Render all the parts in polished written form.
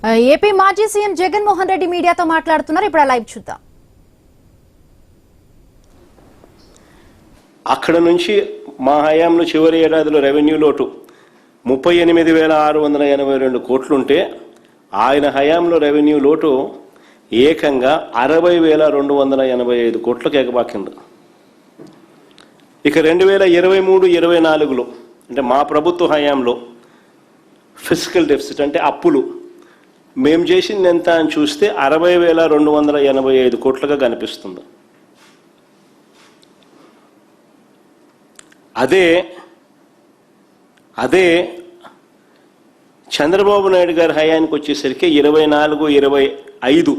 AP మాజీ CM Jaganmohan Reddy మీడియాతో మాట్లాడుతున్నారు. ఇప్పుడు లైవ్ చూద్దాం. అక్కడ నుంచి మా హయాంలో చివరి ఏడాదిలో రెవెన్యూ లోటు 38,682 కోట్లుంటే ఆయన హయాంలో రెవెన్యూ లోటు ఏకంగా 60,285 కోట్లకు ఎగబాకింది. ఇక 2023-24లో అంటే మా ప్రభుత్వ హయాంలో ఫిజికల్ డెఫిసిట్ అంటే అప్పులు మేము చేసింది ఎంత అని చూస్తే 60,285 కోట్లుగా కనిపిస్తుంది. అదే చంద్రబాబు నాయుడు గారి హయానికి వచ్చేసరికి 24-25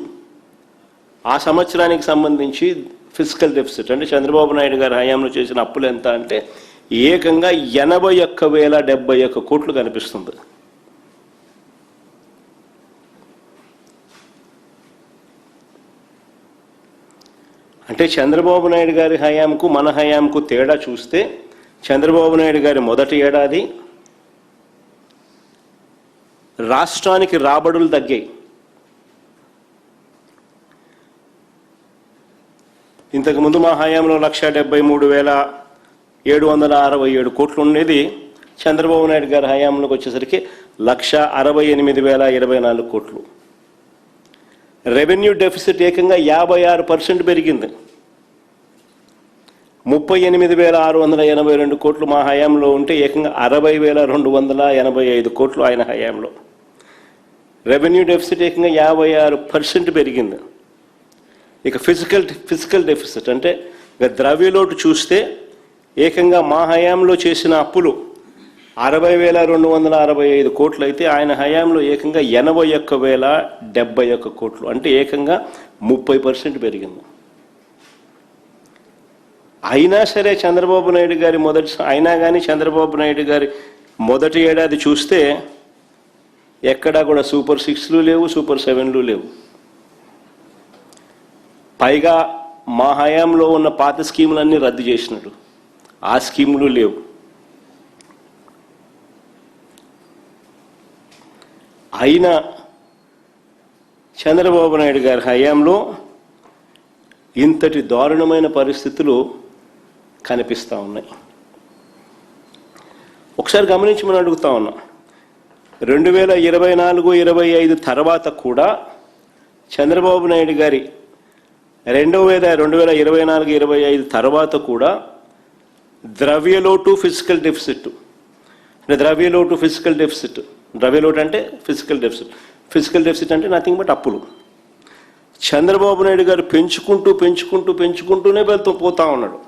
ఆ సంవత్సరానికి సంబంధించి ఫిజికల్ డెఫిసిట్ అంటే చంద్రబాబు నాయుడు గారి హయాంలో చేసిన అప్పులు ఎంత అంటే ఏకంగా 81,071 కోట్లు కనిపిస్తుంది. అంటే చంద్రబాబు నాయుడు గారి హయాంకు మన హయాంకు తేడా చూస్తే చంద్రబాబు నాయుడు గారి మొదటి ఏడాది రాష్ట్రానికి రాబడులు తగ్గాయి. ఇంతకుముందు మా హయాంలో 1,73,767 కోట్లు ఉండేది. చంద్రబాబు నాయుడు గారి హయాంలోకి వచ్చేసరికి 1,68,024 కోట్లు. రెవెన్యూ డెఫిసిట్ ఏకంగా 56% పెరిగింది. 38,682 కోట్లు మా హయాంలో ఉంటే ఏకంగా 60,285 కోట్లు ఆయన హయాంలో. రెవెన్యూ డెఫిసిట్ ఏకంగా 56% పెరిగింది. ఇక ఫిజికల్ డెఫిసిట్ అంటే ఇక ద్రవ్యలోటు చూస్తే ఏకంగా మా హయాంలో చేసిన అప్పులు 60,265 కోట్లు అయితే ఆయన హయాంలో ఏకంగా 81,071 కోట్లు అంటే ఏకంగా 30% పెరిగింది. అయినా సరే చంద్రబాబు నాయుడు గారి చంద్రబాబు నాయుడు గారి మొదటి ఏడాది చూస్తే ఎక్కడా కూడా సూపర్ 6లు లేవు, సూపర్ 7లు లేవు. పైగా మా హయాంలో ఉన్న పాత స్కీములన్నీ రద్దు చేసినాడు, ఆ స్కీములు లేవు. అయినా చంద్రబాబు నాయుడు గారి హయాంలో ఇంతటి దారుణమైన పరిస్థితులు కనిపిస్తూ ఉన్నాయి. ఒకసారి గమనించమని అడుగుతా ఉన్నా. 2024-25 తర్వాత కూడా చంద్రబాబు నాయుడు గారి 2024-25 తర్వాత కూడా ద్రవ్యలోటు ఫిజికల్ డెఫిసిట్ అంటే ద్రవ్యలోటు అంటే ఫిజికల్ డెఫిసిట్ అంటే నథింగ్ బట్ అప్పులు చంద్రబాబు నాయుడు గారు పెంచుకుంటూనే పోతా ఉన్నాడు.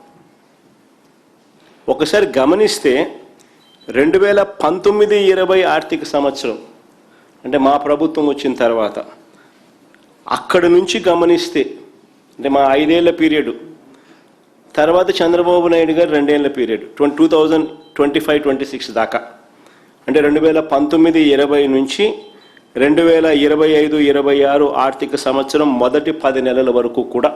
ఒకసారి గమనిస్తే 2019-20 ఆర్థిక సంవత్సరం అంటే మా ప్రభుత్వం వచ్చిన తర్వాత అక్కడి నుంచి గమనిస్తే అంటే మా 5 ఏళ్ల పీరియడ్ తర్వాత చంద్రబాబు నాయుడు గారు 2 ఏళ్ల పీరియడ్ 2025-26 దాకా అంటే 2019-20 నుంచి 2025-26 ఆర్థిక సంవత్సరం మొదటి 10 నెలల వరకు కూడా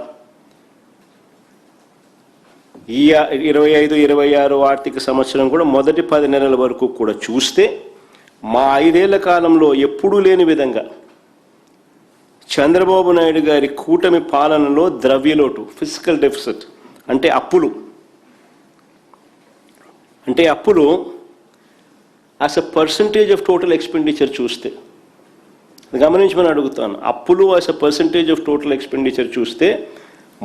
ఈ 25-26 ఆర్థిక సంవత్సరం కూడా మొదటి 10 నెలల వరకు కూడా చూస్తే మా 5 ఏళ్ల కాలంలో ఎప్పుడూ లేని విధంగా చంద్రబాబు నాయుడు గారి కూటమి పాలనలో ద్రవ్యలోటు ఫిజికల్ డెఫిసిట్ అంటే అప్పులు as a percentage of total expenditure చూస్తే గమనించమని అడుగుతాను. అప్పులు as a percentage of total expenditure చూస్తే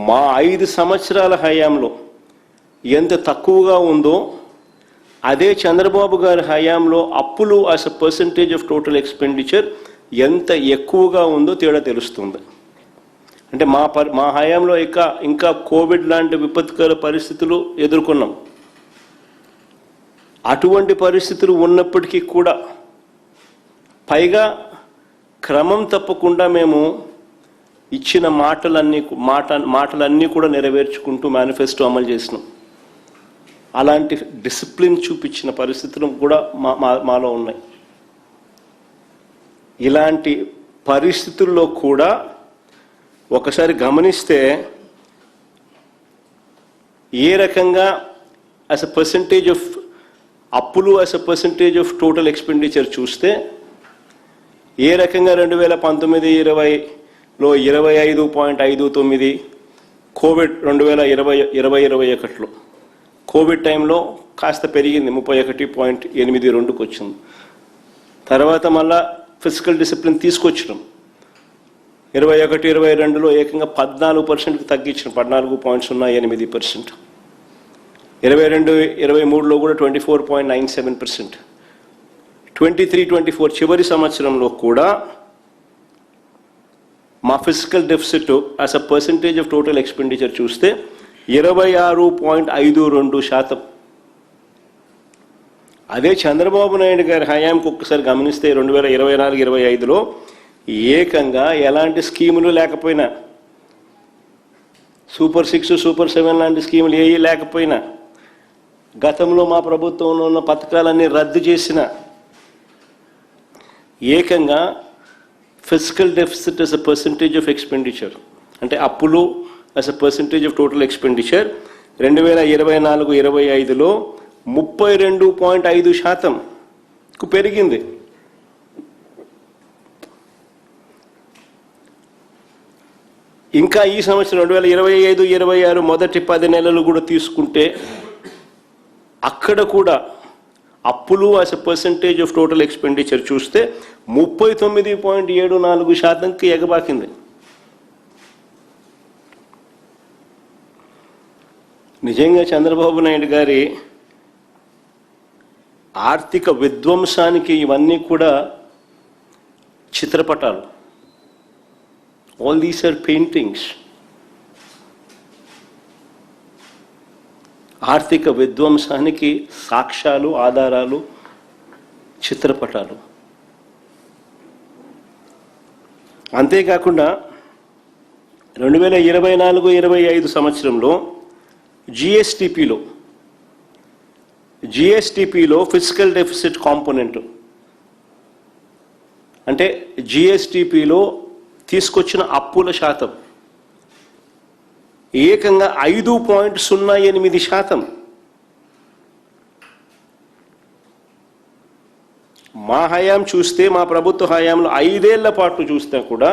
మా 5 సంవత్సరాల హయాంలో ఎంత తక్కువగా ఉందో అదే చంద్రబాబు గారి హయాంలో అప్పులు as a percentage of total expenditure ఎంత ఎక్కువగా ఉందో తేడా తెలుస్తుంది. అంటే మా హయాంలో ఇంకా కోవిడ్ లాంటి విపత్కర పరిస్థితులు ఎదుర్కొన్నాం. అటువంటి పరిస్థితులు ఉన్నప్పటికీ కూడా పైగా క్రమం తప్పకుండా మేము ఇచ్చిన మాటలన్నీ కూడా నెరవేర్చుకుంటూ మేనిఫెస్టో అమలు చేసినాం. అలాంటి డిసిప్లిన్ చూపించిన పరిస్థితులు కూడా మాలో ఉన్నాయి. ఇలాంటి పరిస్థితుల్లో కూడా ఒకసారి గమనిస్తే ఏ రకంగా యాజ్ అ పర్సంటేజ్ ఆఫ్ అప్పులు as a percentage of total expenditure చూస్తే ఏ రకంగా 2019-20లో 25.59, కోవిడ్ 2020-21లో కోవిడ్ టైంలో కాస్త పెరిగింది 31.82కి వచ్చింది. తర్వాత మళ్ళా ఫిజికల్ డిసిప్లిన్ తీసుకొచ్చడం 21-22లో ఏకంగా 14%కి తగ్గించడం, 14.08%. 22-23లో కూడా 24.97%. 23-24 చివరి సంవత్సరంలో కూడా మా physical deficit as a percentage of total expenditure చూస్తే 26.52%. అదే చంద్రబాబు నాయుడు గారి హయాంకి ఒక్కసారి గమనిస్తే 2024-25లో ఏకంగా ఎలాంటి స్కీములు లేకపోయినా, సూపర్ 6, సూపర్ 7 లాంటి స్కీములు ఏవి లేకపోయినా, గతంలో మా ప్రభుత్వంలో ఉన్న పథకాలన్నీ రద్దు చేసిన ఏకంగా physical deficit as a percentage of expenditure, అంటే అప్పులు as a percentage of total expenditure 2024-25లో 32.5%కు పెరిగింది. ఇంకా ఈ సంవత్సరం 2025-26 మొదటి 10 నెలలు కూడా తీసుకుంటే అక్కడ కూడా అప్పులు as a percentage of total expenditure చూస్తే 39.74%కి ఎగబాకింది. నిజంగా చంద్రబాబు నాయుడు గారి ఆర్థిక విధ్వంసానికి ఇవన్నీ కూడా చిత్రపటాలు. All these are paintings. ఆర్థిక విధ్వంసానికి సాక్ష్యాలు, ఆధారాలు, చిత్రపటాలు. అంతేకాకుండా 2024-25 సంవత్సరంలో జిఎస్టిపిలో ఫిజికల్ డెఫిసిట్ కాంపోనెంట్, అంటే జిఎస్టిపిలో తీసుకొచ్చిన అప్పుల శాతం ఏకంగా 5.08%. మా హయాం చూస్తే, మా ప్రభుత్వ హయాంలో 5 ఏళ్ల పాటు చూస్తే కూడా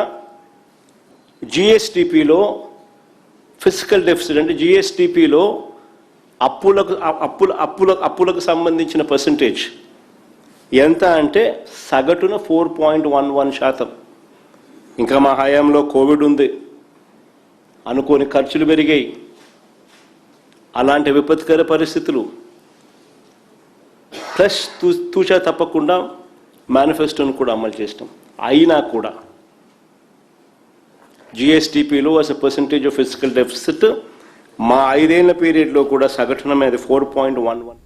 జిఎస్టిపిలో ఫిజికల్ డెఫిసిట్, అంటే జిఎస్టిపిలో అప్పులకు సంబంధించిన పర్సంటేజ్ ఎంత అంటే సగటున 4.11%. ఇంకా మా హయాంలో కోవిడ్ ఉంది, అనుకోని ఖర్చులు పెరిగాయి, అలాంటి విపత్కర పరిస్థితులు, ప్లస్ తూచా తప్పకుండా మేనిఫెస్టోను కూడా అమలు చేస్తాం. అయినా కూడా జిఎస్టిపిలో as a percentage of fiscal deficit మా 5 ఏళ్ల పీరియడ్లో కూడా సగటున మీద 4.11.